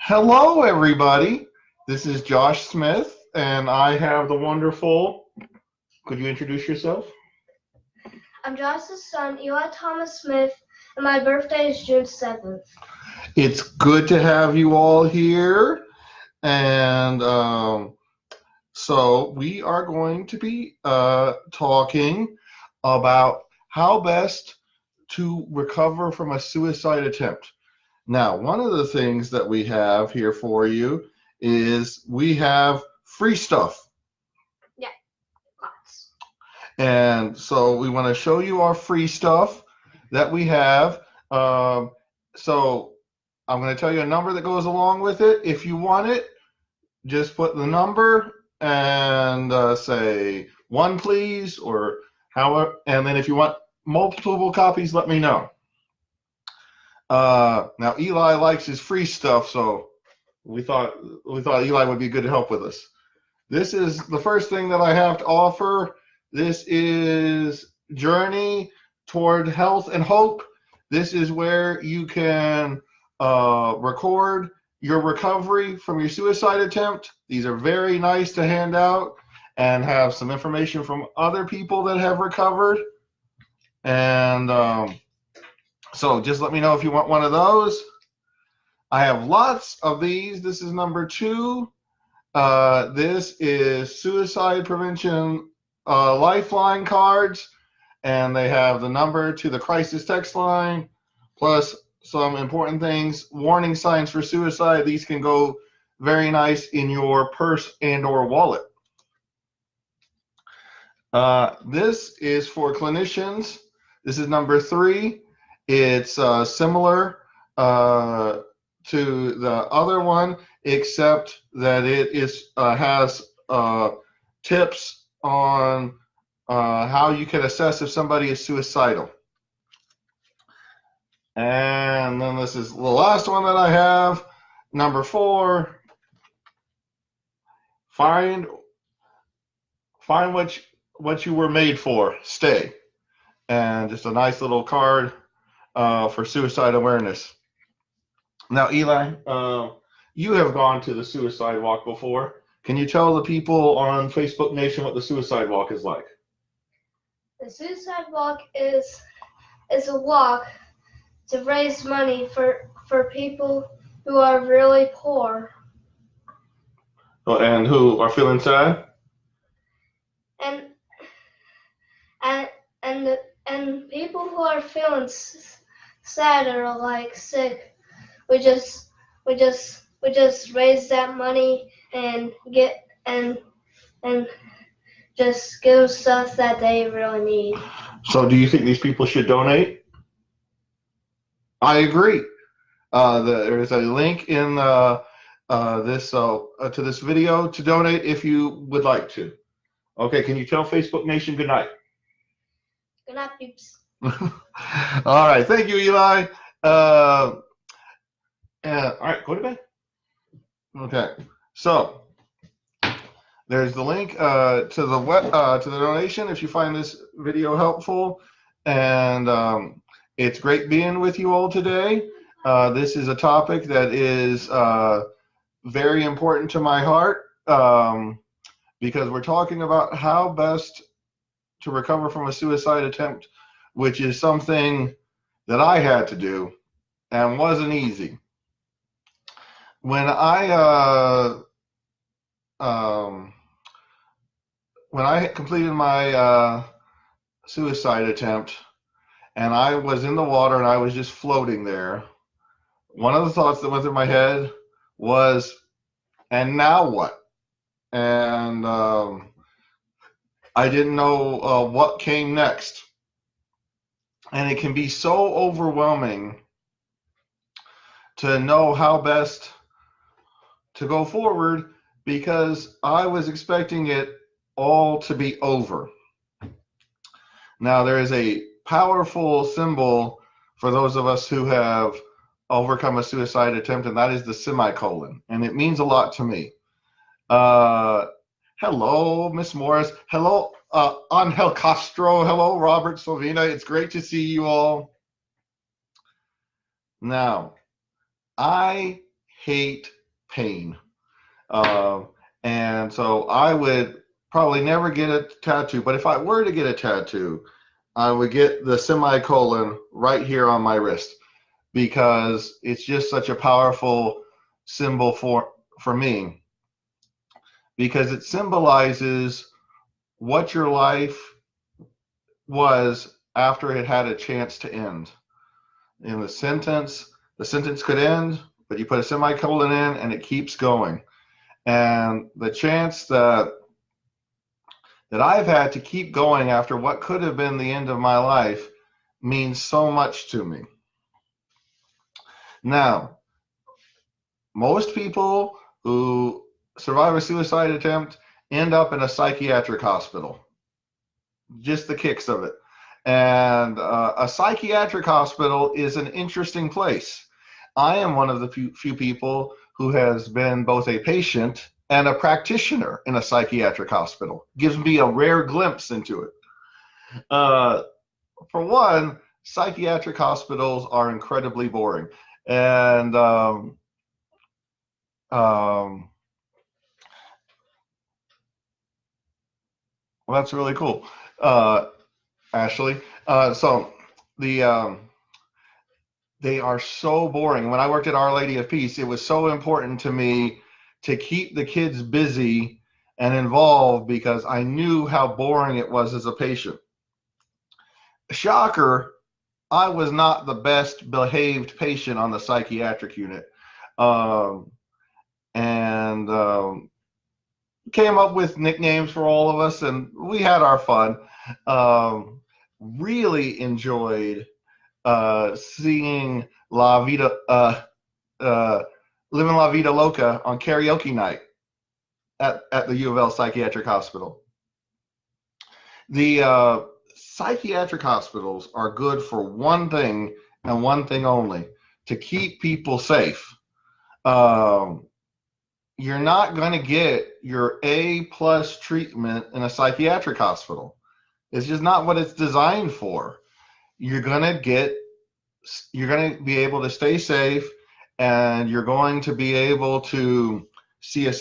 Hello, everybody. This is Josh Smith, and I have the wonderful. Could you introduce yourself? I'm Josh's son, Eli Thomas Smith, and my birthday is June 7th. It's good to have you all here, and so we are going to be talking about how best to recover from a suicide attempt. Now, one of the things that we have here for you is we have free stuff. Yeah, lots. And so we want to show you our free stuff that we have. So I'm going to tell you a number that goes along with it. If you want it, just put the number and say one, please, or however. And then if you want multiple copies, let me know. Now Eli likes his free stuff, so we thought Eli would be good to help with us. This is the first thing that I have to offer. This is Journey Toward Health and Hope. This is where you can record your recovery from your suicide attempt. These are very nice to hand out and have some information from other people that have recovered. And so just let me know if you want one of those. I have lots of these. This is number 2. This is suicide prevention lifeline cards, and they have the number to the crisis text line, plus some important things, warning signs for suicide. These can go very nice in your purse and or wallet. This is for clinicians. This is number 3. It's similar to the other one, except that it has tips on how you can assess if somebody is suicidal. And then this is the last one that I have, number 4. Find what you were made for. Stay. And just a nice little card for suicide awareness. Now, Eli, you have gone to the suicide walk before. Can you tell the people on Facebook Nation what the suicide walk is like? The suicide walk is a walk to raise money for people who are really poor. And who are feeling sad? And people who are feeling sad or like sick, we just raise that money and just give them stuff that they really need. So do you think these people should donate? I agree. There is a link in this to this video to donate if you would like to. Okay, can you tell Facebook Nation good night? Good night, peeps. All right, thank you, Eli. All right, go to bed. Okay, so there's the link to the donation if you find this video helpful, and it's great being with you all today. This is a topic that is very important to my heart because we're talking about how best to recover from a suicide attempt, which is something that I had to do and wasn't easy. When I completed my suicide attempt and I was in the water and I was just floating there, one of the thoughts that went through my head was, and now what? And I didn't know what came next. And it can be so overwhelming to know how best to go forward because I was expecting it all to be over. Now, there is a powerful symbol for those of us who have overcome a suicide attempt, and that is the semicolon. And it means a lot to me. Hello, Miss Morris. Hello, Angel Castro. Hello, Robert Slovina. It's great to see you all. Now, I hate pain. And so I would probably never get a tattoo, but if I were to get a tattoo, I would get the semicolon right here on my wrist, because it's just such a powerful symbol for me, because it symbolizes what your life was after it had a chance to end. In the sentence could end, but you put a semicolon in and it keeps going. And the chance that I've had to keep going after what could have been the end of my life means so much to me. Now, most people who survive a suicide attempt end up in a psychiatric hospital. Just the kicks of it. And a psychiatric hospital is an interesting place. I am one of the few people who has been both a patient and a practitioner in a psychiatric hospital. Gives me a rare glimpse into it. For one, psychiatric hospitals are incredibly boring. And well, that's really cool, Ashley. So they are so boring. When I worked at Our Lady of Peace, it was so important to me to keep the kids busy and involved, because I knew how boring it was as a patient. Shocker, I was not the best behaved patient on the psychiatric unit. And came up with nicknames for all of us, and we had our fun. Really enjoyed seeing La Vida, Living La Vida Loca on karaoke night at the U of L Psychiatric Hospital. The psychiatric hospitals are good for one thing and one thing only: to keep people safe. You're not going to get your A+ treatment in a psychiatric hospital. It's just not what it's designed for. You're going to be able to stay safe, and you're going to be able to see a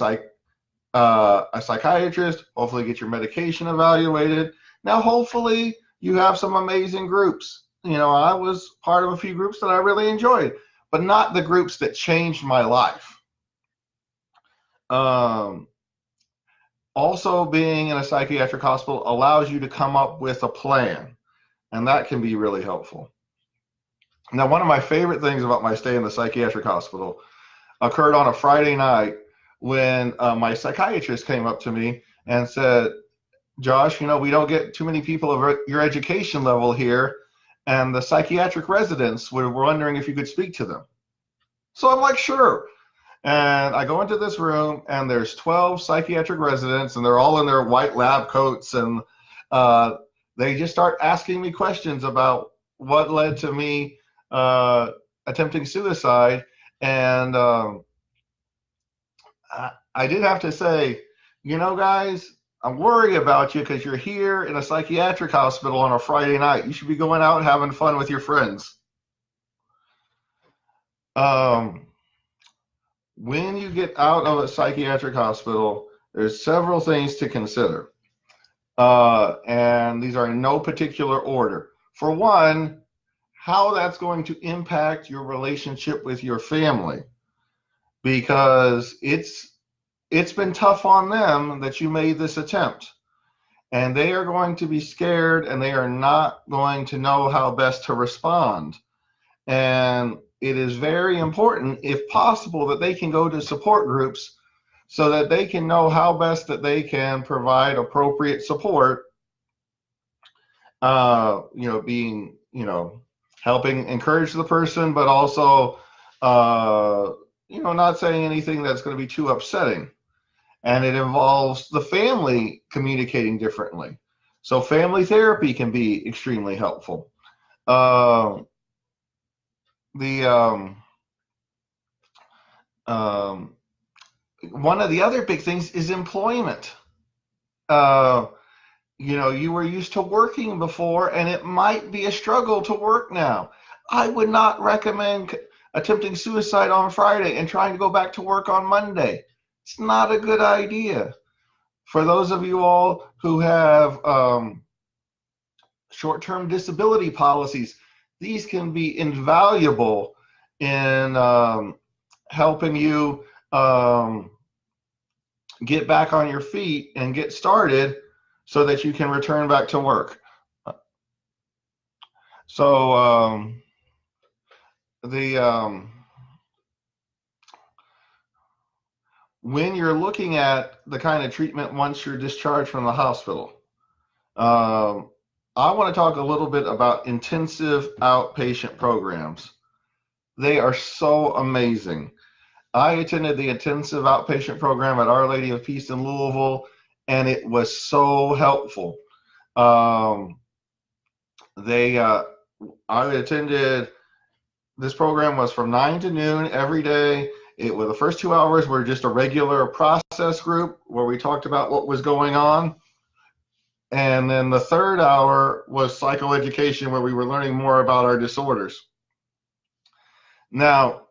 psychiatrist, hopefully get your medication evaluated. Now, hopefully you have some amazing groups. I was part of a few groups that I really enjoyed, but not the groups that changed my life. Also, being in a psychiatric hospital allows you to come up with a plan, and that can be really helpful. Now, one of my favorite things about my stay in the psychiatric hospital occurred on a Friday night when my psychiatrist came up to me and said, "Josh, we don't get too many people of your education level here, and the psychiatric residents were wondering if you could speak to them." So I'm like, "Sure." And I go into this room, and there's 12 psychiatric residents, and they're all in their white lab coats, and they just start asking me questions about what led to me attempting suicide. And I did have to say, guys, I'm worried about you because you're here in a psychiatric hospital on a Friday night. You should be going out and having fun with your friends. When you get out of a psychiatric hospital, there's several things to consider. And these are in no particular order. For one, how that's going to impact your relationship with your family, because it's been tough on them that you made this attempt, and they are going to be scared, and they are not going to know how best to respond. And it is very important, if possible, that they can go to support groups so that they can know how best that they can provide appropriate support, being, helping encourage the person, but also, not saying anything that's going to be too upsetting. And it involves the family communicating differently. So family therapy can be extremely helpful. One of the other big things is employment. You were used to working before, and it might be a struggle to work now. I would not recommend attempting suicide on Friday and trying to go back to work on Monday. It's not a good idea. For those of you all who have short-term disability policies, these can be invaluable in helping you get back on your feet and get started so that you can return back to work. So when you're looking at the kind of treatment once you're discharged from the hospital, I want to talk a little bit about intensive outpatient programs. They are so amazing. I attended the intensive outpatient program at Our Lady of Peace in Louisville, and it was so helpful. I attended, this program was from 9 to noon every day. The first 2 hours were just a regular process group where we talked about what was going on. And then the third hour was psychoeducation, where we were learning more about our disorders. Now,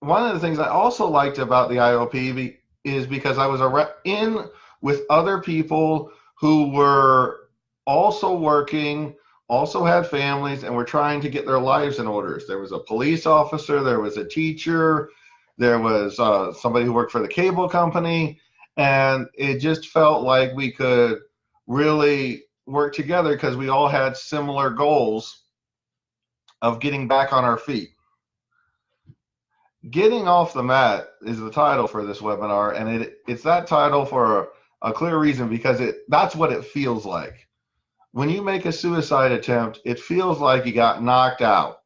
one of the things I also liked about the IOP is because I was in with other people who were also working, also had families, and were trying to get their lives in order. There was a police officer, there was a teacher, there was somebody who worked for the cable company, and it just felt like we could really work together because we all had similar goals of getting back on our feet. Getting off the mat is the title for this webinar, and it's that title for a clear reason, because that's what it feels like. When you make a suicide attempt, it feels like you got knocked out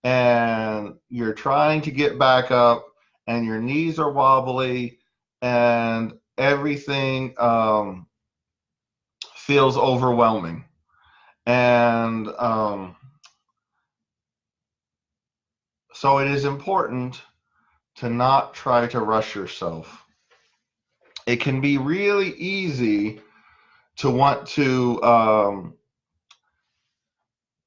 and you're trying to get back up and your knees are wobbly and everything feels overwhelming. And so it is important to not try to rush yourself. It can be really easy to want to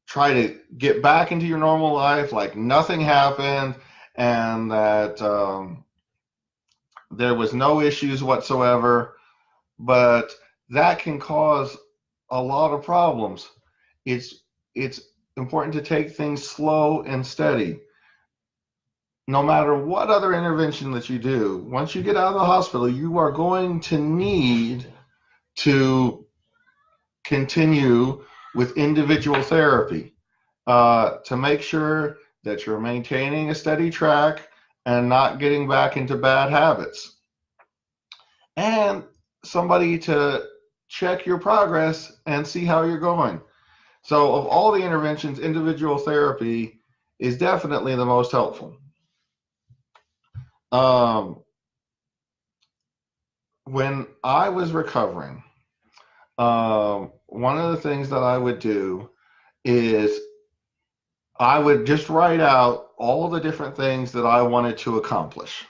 try to get back into your normal life like nothing happened, and that there was no issues whatsoever, but that can cause a lot of problems. It's important to take things slow and steady. No matter what other intervention that you do, once you get out of the hospital, you are going to need to continue with individual therapy to make sure that you're maintaining a steady track and not getting back into bad habits. And somebody to check your progress and see how you're going. So of all the interventions, individual therapy is definitely the most helpful. When I was recovering, one of the things that I would do is I would just write out all the different things that I wanted to accomplish.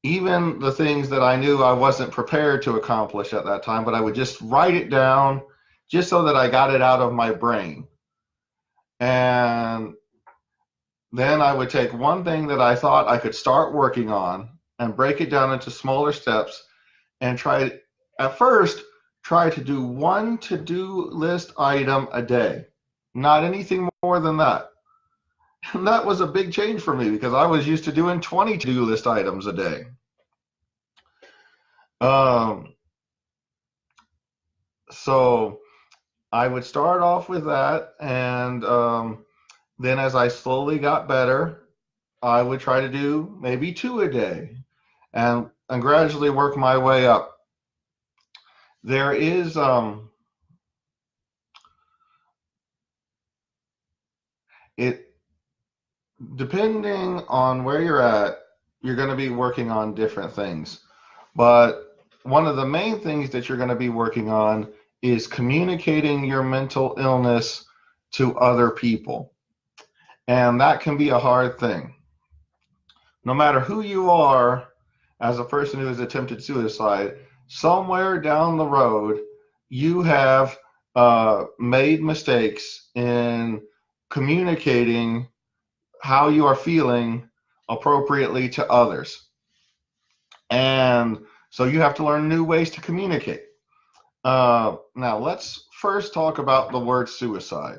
Even the things that I knew I wasn't prepared to accomplish at that time, but I would just write it down just so that I got it out of my brain. And then I would take one thing that I thought I could start working on and break it down into smaller steps and try to do one to-do list item a day, not anything more than that. And that was a big change for me because I was used to doing 20 to-do list items a day. So I would start off with that, and then as I slowly got better, I would try to do maybe 2 a day and gradually work my way up. There is depending on where you're at, you're going to be working on different things. But one of the main things that you're going to be working on is communicating your mental illness to other people. And that can be a hard thing. No matter who you are as a person who has attempted suicide, somewhere down the road, you have made mistakes in communicating how you are feeling appropriately to others. And so you have to learn new ways to communicate. Now, let's first talk about the word suicide.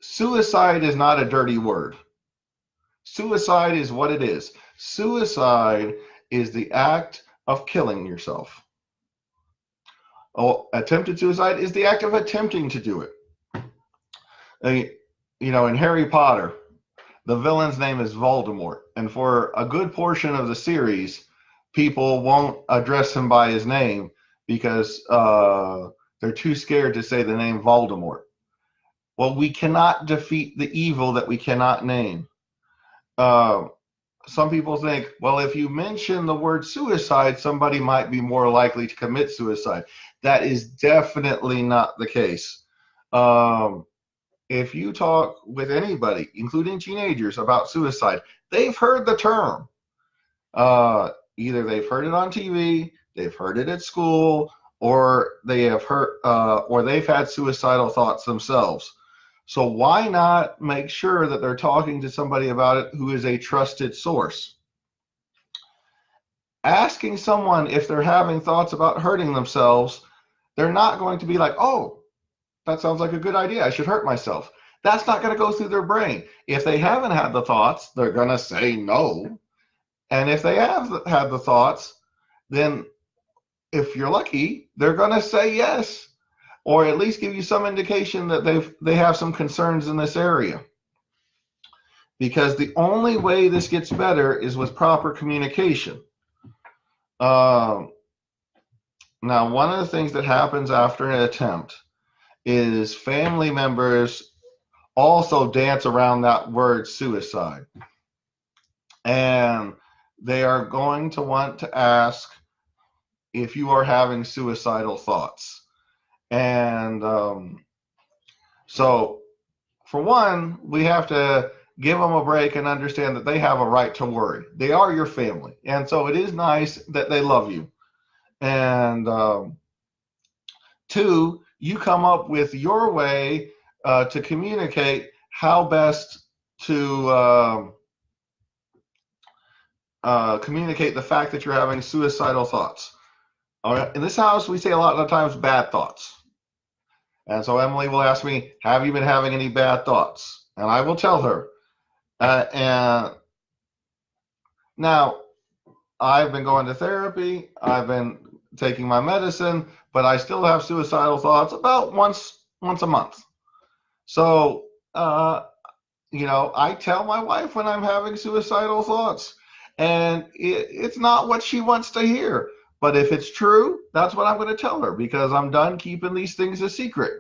Suicide is not a dirty word. Suicide is what it is. Suicide is the act of killing yourself. Oh, attempted suicide is the act of attempting to do it. In Harry Potter, the villain's name is Voldemort. And for a good portion of the series, people won't address him by his name because they're too scared to say the name Voldemort. Well, we cannot defeat the evil that we cannot name. Some people think, well, if you mention the word suicide, somebody might be more likely to commit suicide. That is definitely not the case. If you talk with anybody, including teenagers, about suicide, they've heard the term. Either they've heard it on TV, they've heard it at school, or they have heard, or they've had suicidal thoughts themselves. So why not make sure that they're talking to somebody about it who is a trusted source? Asking someone if they're having thoughts about hurting themselves, they're not going to be like, oh, that sounds like a good idea, I should hurt myself. That's not going to go through their brain. If they haven't had the thoughts, they're going to say no. And if they have had the thoughts, then if you're lucky, they're going to say yes, or at least give you some indication that they have some concerns in this area. Because the only way this gets better is with proper communication. Now, one of the things that happens after an attempt is family members also dance around that word suicide. And they are going to want to ask if you are having suicidal thoughts. And so, for one, we have to give them a break and understand that they have a right to worry. They are your family. And so it is nice that they love you. And two, you come up with your way to communicate how best to communicate the fact that you're having suicidal thoughts. All right. In this house, we say a lot of times bad thoughts. And so Emily will ask me, have you been having any bad thoughts? And I will tell her. And now, I've been going to therapy. I've been taking my medicine, but I still have suicidal thoughts about once a month. So, I tell my wife when I'm having suicidal thoughts, and it's not what she wants to hear. But if it's true, that's what I'm going to tell her, because I'm done keeping these things a secret.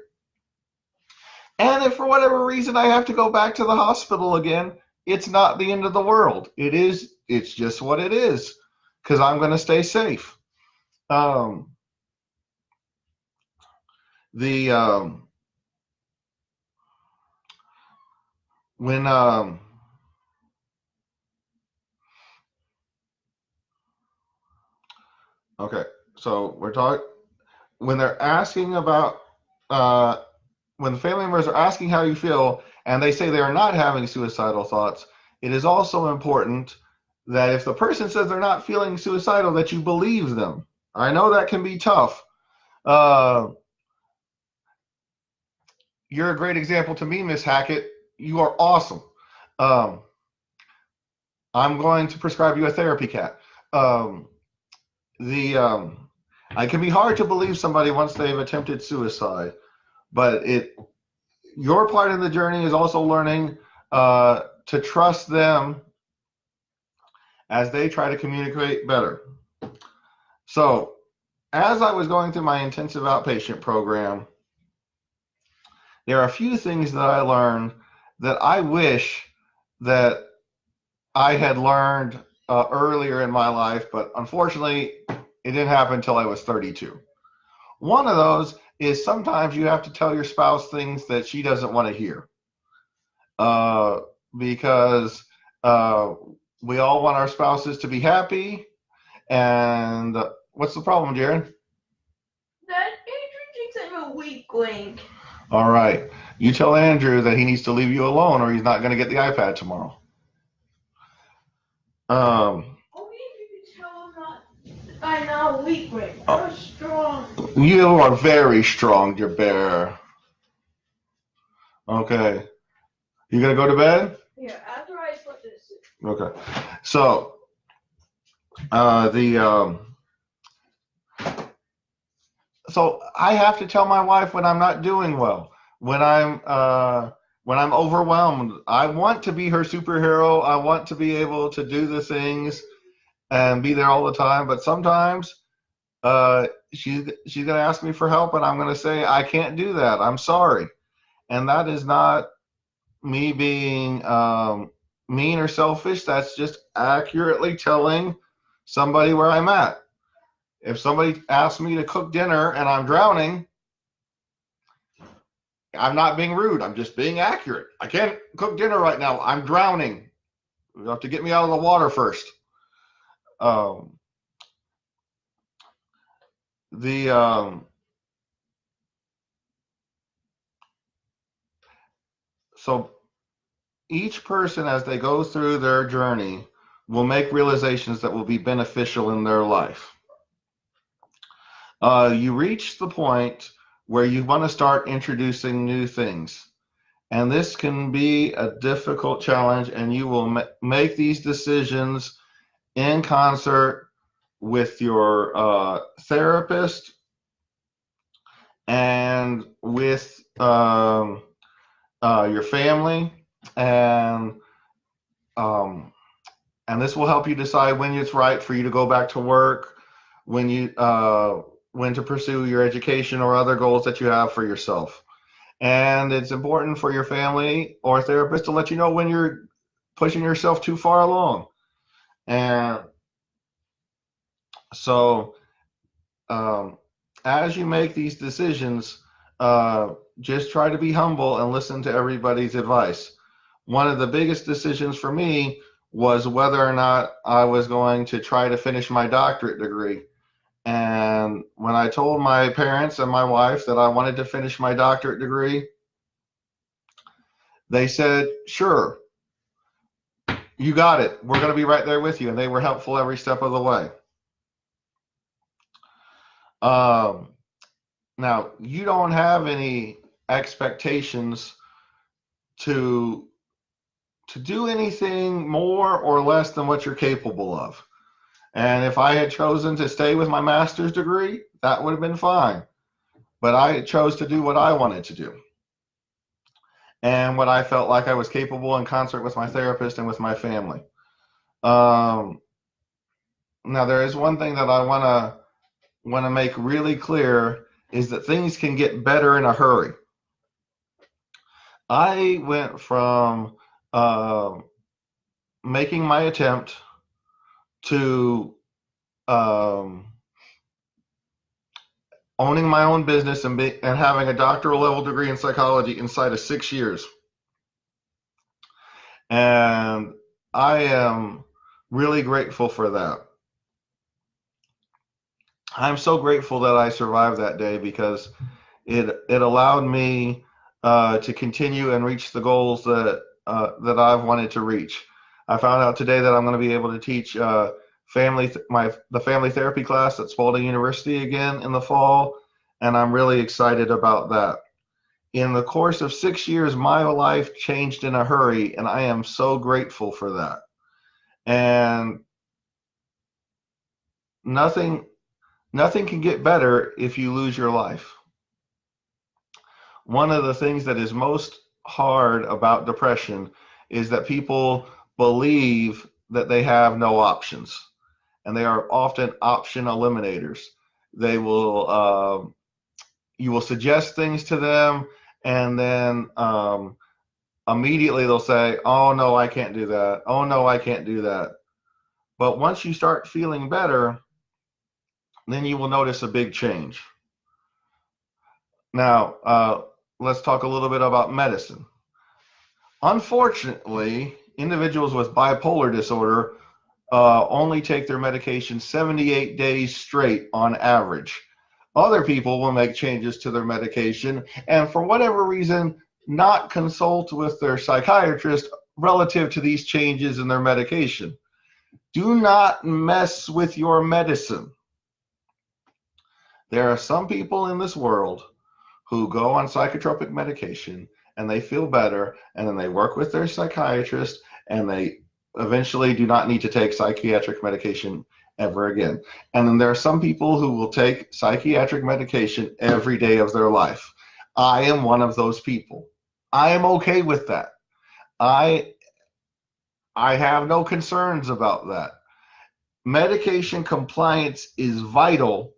And if for whatever reason I have to go back to the hospital again, it's not the end of the world. It's just what it is, because I'm going to stay safe. Okay, so we're talking, when they're asking about, when the family members are asking how you feel and they say they are not having suicidal thoughts, it is also important that if the person says they're not feeling suicidal, that you believe them. I know that can be tough. You're a great example to me, Miss Hackett. You are awesome. I'm going to prescribe you a therapy cat. It can be hard to believe somebody once they've attempted suicide, but your part of the journey is also learning to trust them as they try to communicate better. So, as I was going through my intensive outpatient program, there are a few things that I learned that I wish that I had learned earlier in my life, but unfortunately, it didn't happen until I was 32. One of those is sometimes you have to tell your spouse things that she doesn't want to hear. Because we all want our spouses to be happy. And what's the problem, Jared? That Adrian thinks I'm a weakling. All right. You tell Andrew that he needs to leave you alone or he's not going to get the iPad tomorrow. Only if you could tell him not. I'm not weak, right? I'm strong. You are very strong, dear bear. Okay. You going to go to bed? Yeah, after I put this in. Okay. So, so I have to tell my wife when I'm not doing well, when I'm overwhelmed. I want to be her superhero. I want to be able to do the things and be there all the time. But sometimes she's gonna ask me for help, and I'm gonna say I can't do that. I'm sorry, and that is not me being mean or selfish. That's just accurately telling somebody where I'm at. If somebody asks me to cook dinner and I'm drowning, I'm not being rude. I'm just being accurate. I can't cook dinner right now. I'm drowning. You have to get me out of the water first. The So each person, as they go through their journey, will make realizations that will be beneficial in their life. You reach the point where you want to start introducing new things. And this can be a difficult challenge, and you will make these decisions in concert with your therapist and with your family, and this will help you decide when it's right for you to go back to work, when to pursue your education or other goals that you have for yourself. And it's important for your family or therapist to let you know when you're pushing yourself too far along. And so as you make these decisions, just try to be humble and listen to everybody's advice. One of the biggest decisions for me was whether or not I was going to try to finish my doctorate degree. And when I told my parents and my wife that I wanted to finish my doctorate degree, they said, sure, you got it. We're going to be right there with you. And they were helpful every step of the way. Now, you don't have any expectations to do anything more or less than what you're capable of. And if I had chosen to stay with my master's degree, that would have been fine. But I chose to do what I wanted to do and what I felt like I was capable in concert with my therapist and with my family. Now, there is one thing that I want to make really clear is that things can get better in a hurry. I went from making my attempt to owning my own business and having a doctoral level degree in psychology inside of 6 years. And I am really grateful for that. I'm so grateful that I survived that day because it allowed me to continue and reach the goals that I've wanted to reach. I found out today that I'm going to be able to teach the family therapy class at Spalding University again in the fall, and I'm really excited about that. In the course of 6 years, my life changed in a hurry, and I am so grateful for that. And nothing can get better if you lose your life. One of the things that is most hard about depression is that people believe that they have no options, and they are often option eliminators. They will you will suggest things to them, and then immediately they'll say, oh no, I can't do that. Oh no, I can't do that. But once you start feeling better, then you will notice a big change. Now, let's talk a little bit about medicine. Unfortunately, individuals with bipolar disorder only take their medication 78 days straight on average. Other people will make changes to their medication, and for whatever reason, not consult with their psychiatrist relative to these changes in their medication. Do not mess with your medicine. There are some people in this world who go on psychotropic medication and they feel better, and then they work with their psychiatrist, and they eventually do not need to take psychiatric medication ever again. And then there are some people who will take psychiatric medication every day of their life. I am one of those people. I am okay with that. I have no concerns about that. Medication compliance is vital,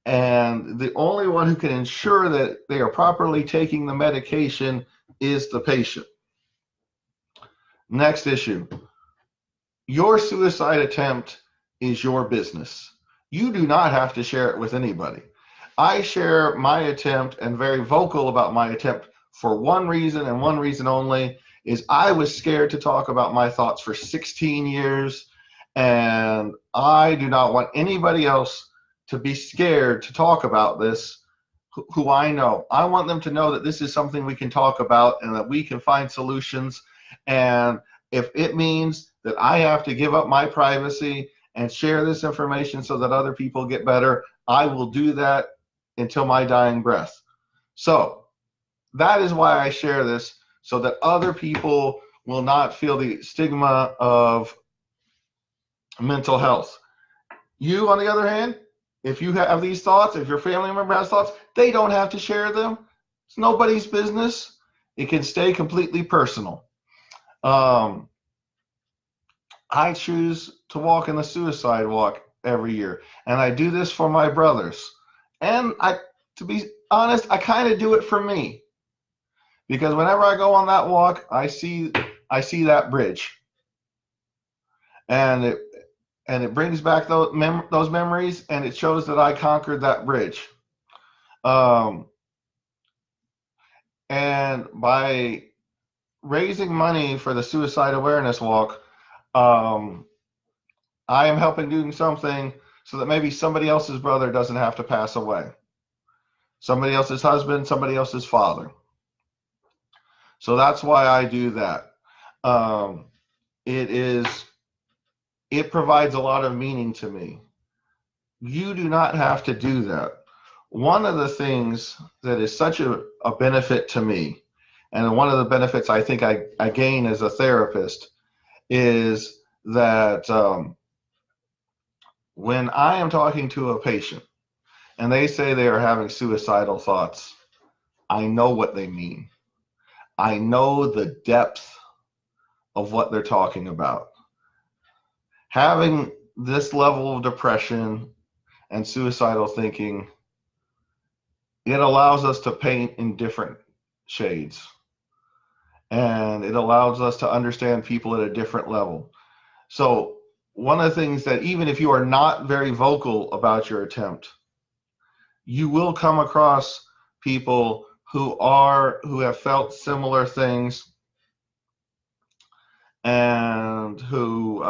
and the only one who can ensure that they are properly taking the medication is the patient. Next issue. Your suicide attempt is your business. You do not have to share it with anybody. I share my attempt and very vocal about my attempt for one reason and one reason only, is I was scared to talk about my thoughts for 16 years, and I do not want anybody else to be scared to talk about this who I know. I want them to know that this is something we can talk about and that we can find solutions. And if it means that I have to give up my privacy and share this information so that other people get better, I will do that until my dying breath. So that is why I share this, so that other people will not feel the stigma of mental health. You, on the other hand, if you have these thoughts, if your family member has thoughts, they don't have to share them. It's nobody's business. It can stay completely personal. I choose to walk in the suicide walk every year, and I do this for my brothers. And to be honest, I kind of do it for me, because whenever I go on that walk, I see that bridge, and it brings back those memories, and it shows that I conquered that bridge. And by raising money for the suicide awareness walk, I am helping do something so that maybe somebody else's brother doesn't have to pass away. Somebody else's husband, somebody else's father. So that's why I do that. It provides a lot of meaning to me. You do not have to do that. One of the things that is such a benefit to me, and one of the benefits I think I gain as a therapist, is that when I am talking to a patient and they say they are having suicidal thoughts, I know what they mean. I know the depth of what they're talking about. Having this level of depression and suicidal thinking, it allows us to paint in different shades. And it allows us to understand people at a different level. So one of the things that, even if you are not very vocal about your attempt, you will come across people who have felt similar things, and who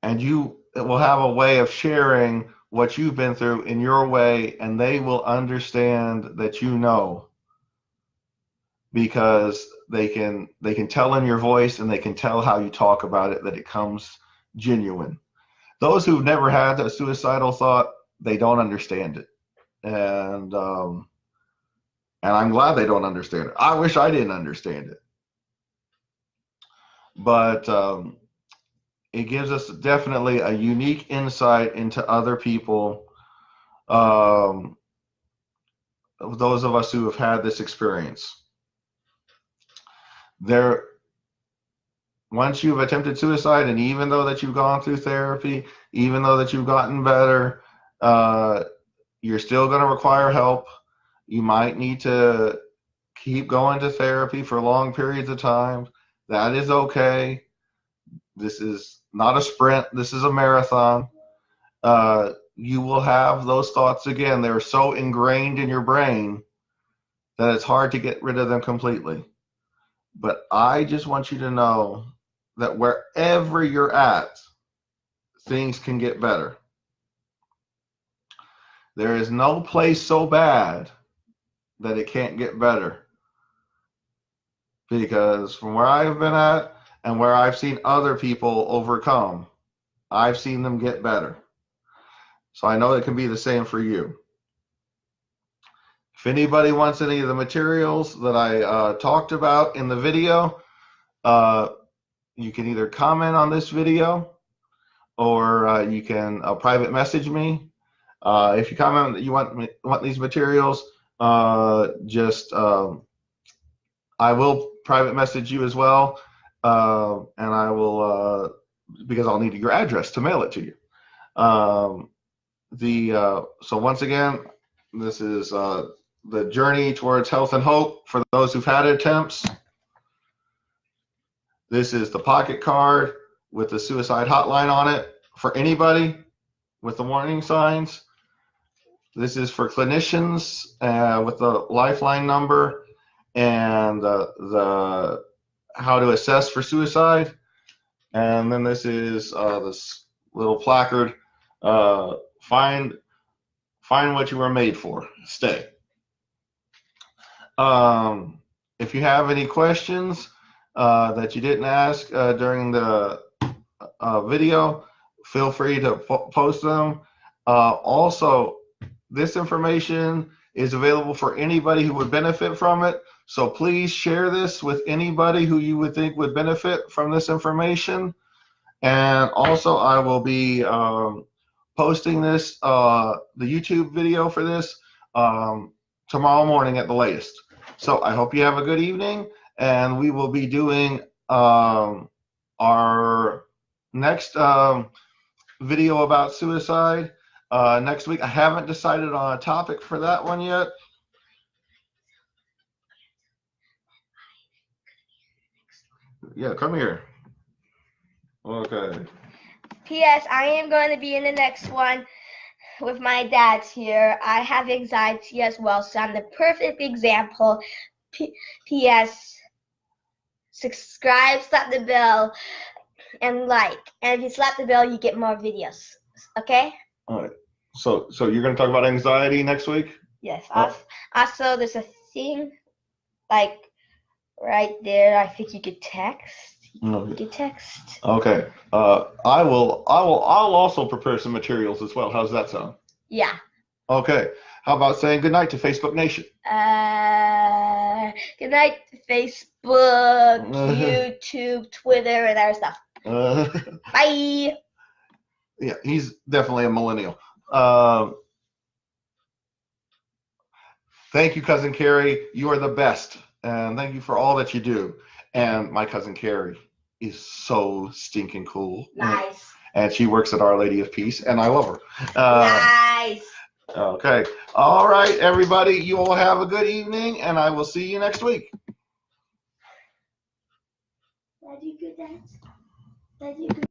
and you will have a way of sharing what you've been through in your way, and they will understand that you know, because they can tell in your voice, and they can tell how you talk about it, that it comes genuine. Those who've never had a suicidal thought, they don't understand it, and I'm glad they don't understand it. I wish I didn't understand it, but it gives us definitely a unique insight into other people, those of us who have had this experience. Once you've attempted suicide, and even though that you've gone through therapy, even though that you've gotten better, you're still going to require help. You might need to keep going to therapy for long periods of time. That is okay. This is not a sprint. This is a marathon. You will have those thoughts again. They're so ingrained in your brain that it's hard to get rid of them completely. But I just want you to know that wherever you're at, things can get better. There is no place so bad that it can't get better. Because from where I've been at and where I've seen other people overcome, I've seen them get better. So I know it can be the same for you. If anybody wants any of the materials that I talked about in the video, you can either comment on this video or you can private message me. If you comment that you want these materials, I will private message you as well, and I will because I'll need your address to mail it to you. So once again, this is the journey towards health and hope for those who've had attempts. This is the pocket card with the suicide hotline on it for anybody with the warning signs. This is for clinicians with the lifeline number and the how to assess for suicide. And then this is this little placard, find what you were made for, stay. If you have any questions that you didn't ask during the video, feel free to post them. Also, this information is available for anybody who would benefit from it. So please share this with anybody who you would think would benefit from this information. And also, I will be posting this, the YouTube video for this, tomorrow morning at the latest. So I hope you have a good evening, and we will be doing our next video about suicide next week. I haven't decided on a topic for that one yet. Yeah, come here. Okay. P.S. I am going to be in the next one with my dad here. I have anxiety as well, so I'm the perfect example. P.S. Subscribe, slap the bell, and like. And if you slap the bell, you get more videos. Okay? All right. So you're going to talk about anxiety next week? Yes. Also, there's a thing like right there. I think you could text. No. You could text. Okay. I'll also prepare some materials as well. How's that sound? Yeah. Okay. How about saying goodnight to Facebook Nation? Good night, Facebook, YouTube, Twitter, and other stuff. Bye. Yeah, he's definitely a millennial. Thank you, Cousin Carrie. You are the best. And thank you for all that you do. And my Cousin Carrie is so stinking cool. Nice. And she works at Our Lady of Peace, and I love her. Nice. Okay. All right, everybody. You all have a good evening, and I will see you next week. Did you good, Dad? Did you good?